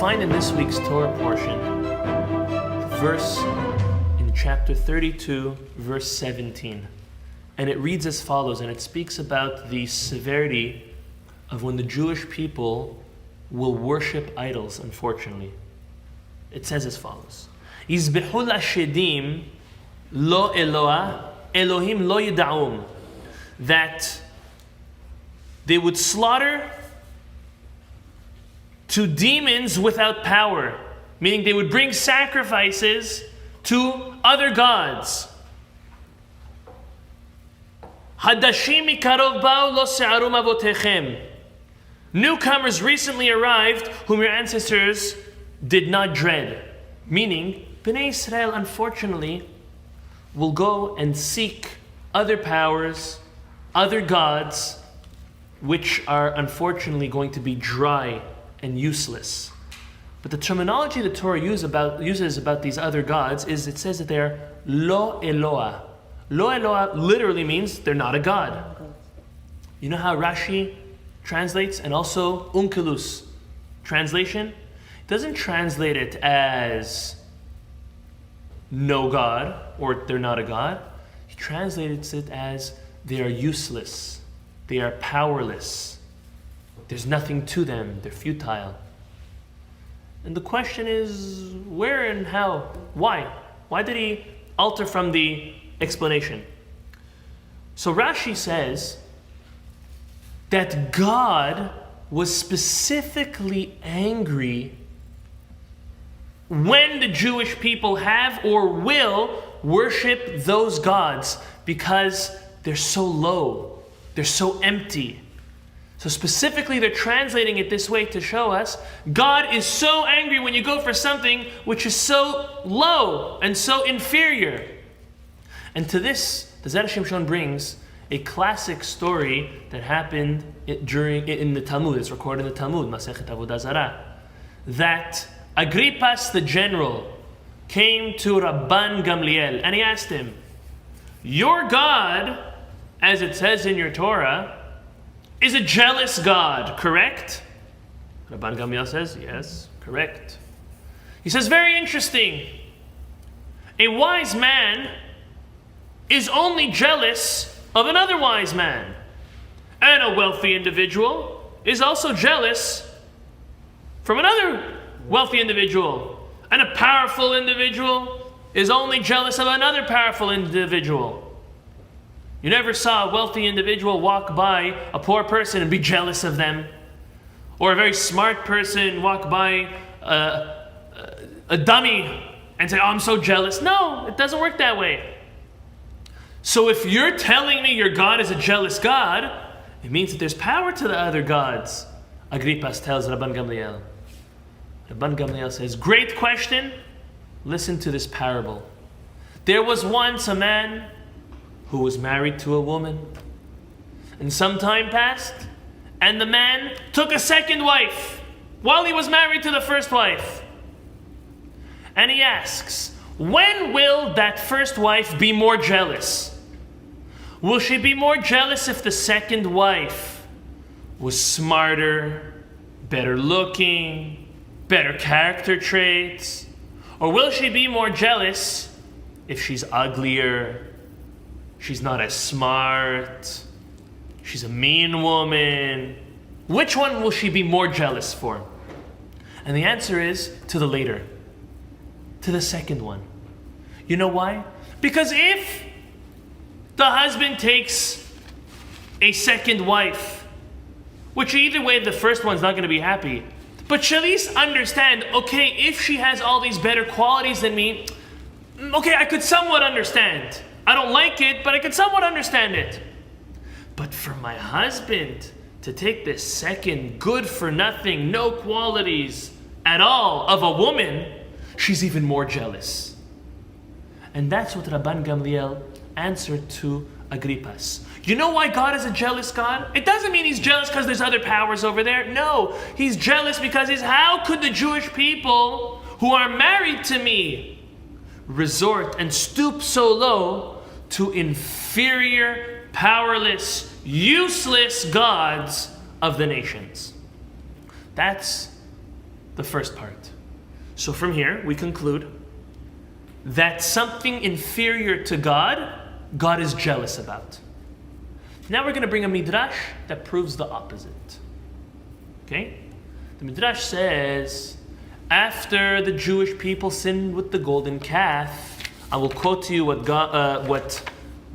find in this week's Torah portion, verse in chapter 32, verse 17. And it reads as follows, and it speaks about the severity of when the Jewish people will worship idols, unfortunately. It says as follows, Yizbehu l'ashedim lo Eloah, Elohim lo yida'um. That they would slaughter to demons without power, meaning they would bring sacrifices to other gods. Hadashim mikarov ba'u lo se'arum avotechem. Newcomers recently arrived whom your ancestors did not dread. Meaning, Bnei Israel, unfortunately, will go and seek other powers, other gods, which are unfortunately going to be dry and useless. But the terminology the Torah uses about these other gods is, it says that they're lo Eloah. Lo Eloah literally means they're not a god. You know how Rashi translates, and also Unkelus translation? It doesn't translate it as no god, or they're not a god. He translates it as they are useless, they are powerless, there's nothing to them, they're futile. And the question is, where and how? Why? Why did he alter from the explanation? So Rashi says that God was specifically angry when the Jewish people have or will worship those gods because they're so low, they're so empty. So specifically they're translating it this way to show us God is so angry when you go for something which is so low and so inferior. And to this, the Zera Shimshon brings a classic story that happened in the Talmud. It's recorded in the Talmud, Masechet Avodah Zarah, that Agrippas the general came to Rabban Gamliel and he asked him, your God, as it says in your Torah, is a jealous God, correct? Rabban Gamliel says, yes, correct. He says, very interesting. A wise man is only jealous of another wise man. And a wealthy individual is also jealous from another wealthy individual. And a powerful individual is only jealous of another powerful individual. You never saw a wealthy individual walk by a poor person and be jealous of them. Or a very smart person walk by a dummy and say, oh, I'm so jealous. No, it doesn't work that way. So if you're telling me your God is a jealous God, it means that there's power to the other gods. Agrippas tells Rabban Gamliel. Rabban Gamliel says, great question. Listen to this parable. There was once a man who was married to a woman. And some time passed, and the man took a second wife while he was married to the first wife. And he asks, when will that first wife be more jealous? Will she be more jealous if the second wife was smarter, better looking, better character traits? Or will she be more jealous if she's uglier, she's not as smart, she's a mean woman? Which one will she be more jealous for? And the answer is to the later, to the second one. You know why? Because if the husband takes a second wife, which either way the first one's not going to be happy, but she'll at least understand, okay, if she has all these better qualities than me, okay, I could somewhat understand. I don't like it, but I could somewhat understand it. But for my husband to take this second good-for-nothing, no qualities at all of a woman, she's even more jealous. And that's what Rabban Gamliel answered to Agrippas. You know why God is a jealous God? It doesn't mean he's jealous because there's other powers over there. No, he's jealous because how could the Jewish people who are married to me resort and stoop so low to inferior, powerless, useless gods of the nations? That's the first part. So from here, we conclude that something inferior to God, God is jealous about. Now we're going to bring a midrash that proves the opposite. Okay? The midrash says, after the Jewish people sinned with the golden calf, I will quote to you what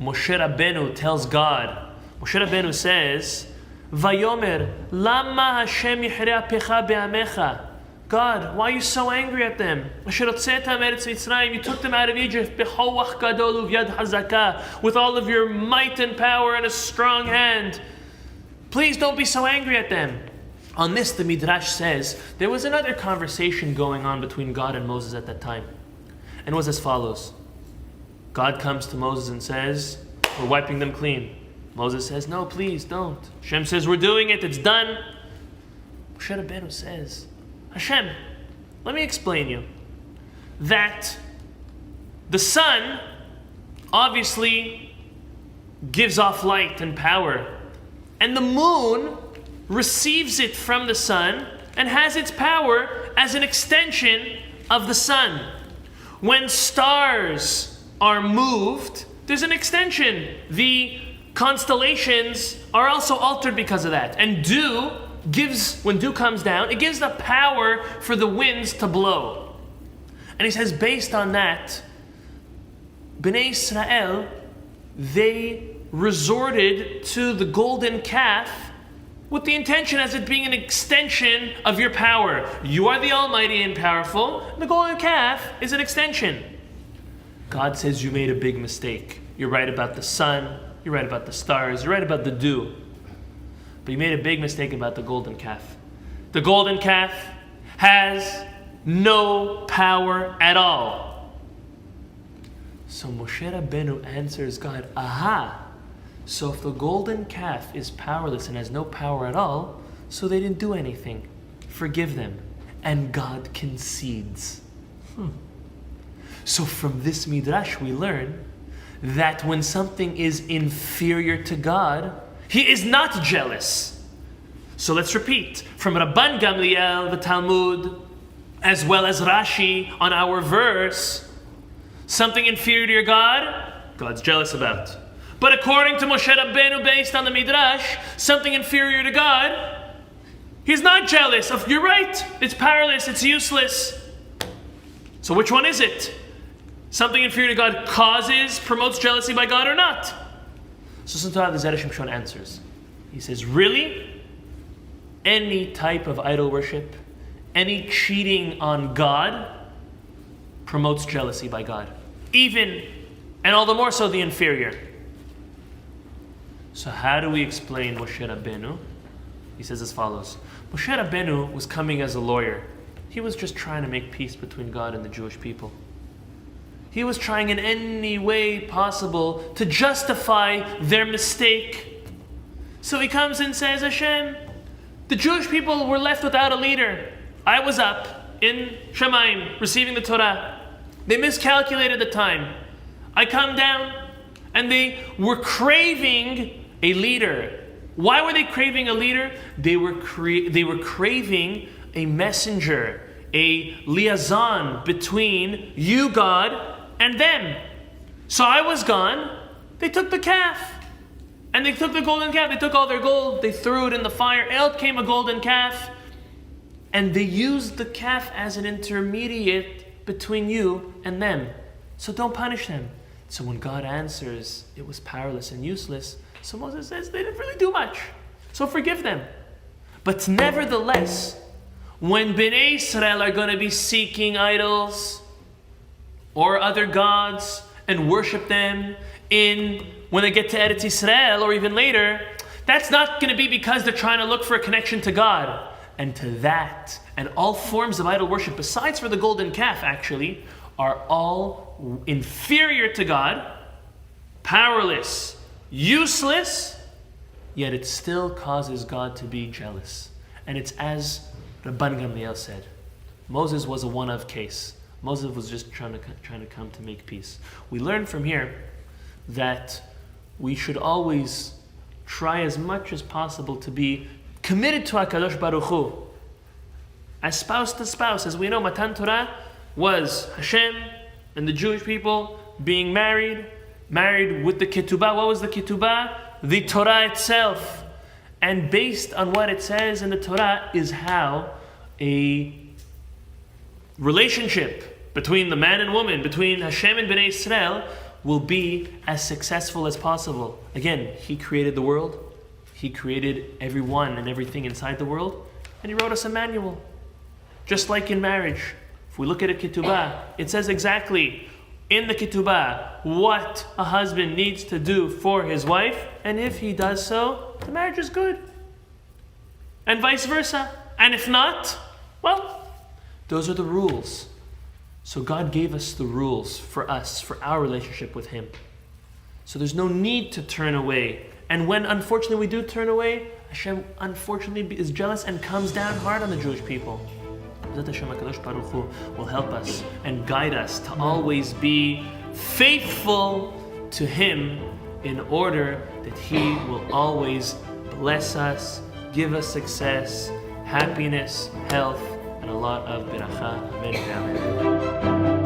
Moshe Rabbeinu tells God. Moshe Rabbeinu says, Vayomer, lama Hashem yichre apecha be'amecha. God, why are you so angry at them? You took them out of Egypt with all of your might and power and a strong hand. Please don't be so angry at them. On this, the Midrash says, there was another conversation going on between God and Moses at that time. And it was as follows. God comes to Moses and says, we're wiping them clean. Moses says, no, please don't. Hashem says, we're doing it, it's done. Moshe Rabbeinu says, Hashem, let me explain you that the sun obviously gives off light and power, and the moon receives it from the sun and has its power as an extension of the sun. When stars are moved, there's an extension. The constellations are also altered because of that. And when dew comes down, it gives the power for the winds to blow. And he says, based on that, Bnei Israel, they resorted to the golden calf with the intention as it being an extension of your power. You are the almighty and powerful. And the golden calf is an extension. God says you made a big mistake. You're right about the sun. You're right about the stars. You're right about the dew. But you made a big mistake about the golden calf. The golden calf has no power at all. So Moshe Rabbeinu answers God, aha, so if the golden calf is powerless and has no power at all, so they didn't do anything. Forgive them. And God concedes. So from this midrash we learn that when something is inferior to God, He is not jealous. So let's repeat. From Rabban Gamliel, the Talmud, as well as Rashi on our verse, something inferior to God, God's jealous about. But according to Moshe Rabbeinu, based on the Midrash, something inferior to God, He's not jealous. You're right, it's powerless, it's useless. So which one is it? Something inferior to God promotes jealousy by God or not? So sometimes the Zera Shimshon answers. He says, really? Any type of idol worship, any cheating on God promotes jealousy by God. Even, and all the more so, the inferior. So how do we explain Moshe Rabbeinu? He says as follows. Moshe Rabbeinu was coming as a lawyer. He was just trying to make peace between God and the Jewish people. He was trying in any way possible to justify their mistake. So he comes and says, Hashem, the Jewish people were left without a leader. I was up in Shamayim receiving the Torah. They miscalculated the time. I come down and they were craving a leader. Why were they craving a leader? They were craving a messenger, a liaison between you, God, and them. So I was gone. They took the calf. And they took the golden calf. They took all their gold. They threw it in the fire. Out came a golden calf. And they used the calf as an intermediate between you and them. So don't punish them. So when God answers, it was powerless and useless. So Moses says, they didn't really do much. So forgive them. But nevertheless, when Bnei Israel are going to be seeking idols or other gods and worship them when they get to Eretz Yisrael or even later, that's not going to be because they're trying to look for a connection to God. And to that, and all forms of idol worship, besides for the golden calf actually, are all inferior to God, powerless, useless, yet it still causes God to be jealous. And it's as Rabban Gamliel said, Moses was a one-of case. Moses was just trying to come to make peace. We learn from here that we should always try as much as possible to be committed to HaKadosh Baruch Hu. as spouse to spouse. As we know, Matan Torah was Hashem and the Jewish people being married with the ketubah. What was the ketubah? The Torah itself. And based on what it says in the Torah is how a relationship between the man and woman, between Hashem and Bnei Israel, will be as successful as possible. Again, He created the world. He created everyone and everything inside the world. And He wrote us a manual. Just like in marriage. If we look at a ketubah, it says exactly in the ketubah what a husband needs to do for his wife. And if he does so, the marriage is good. And vice versa. And if not, well, those are the rules. So God gave us the rules for us, for our relationship with Him. So there's no need to turn away. And when unfortunately we do turn away, Hashem unfortunately is jealous and comes down hard on the Jewish people. Hashem HaKadosh Baruch Hu will help us and guide us to always be faithful to Him in order that He will always bless us, give us success, happiness, health, and a lot of beracha. Amen.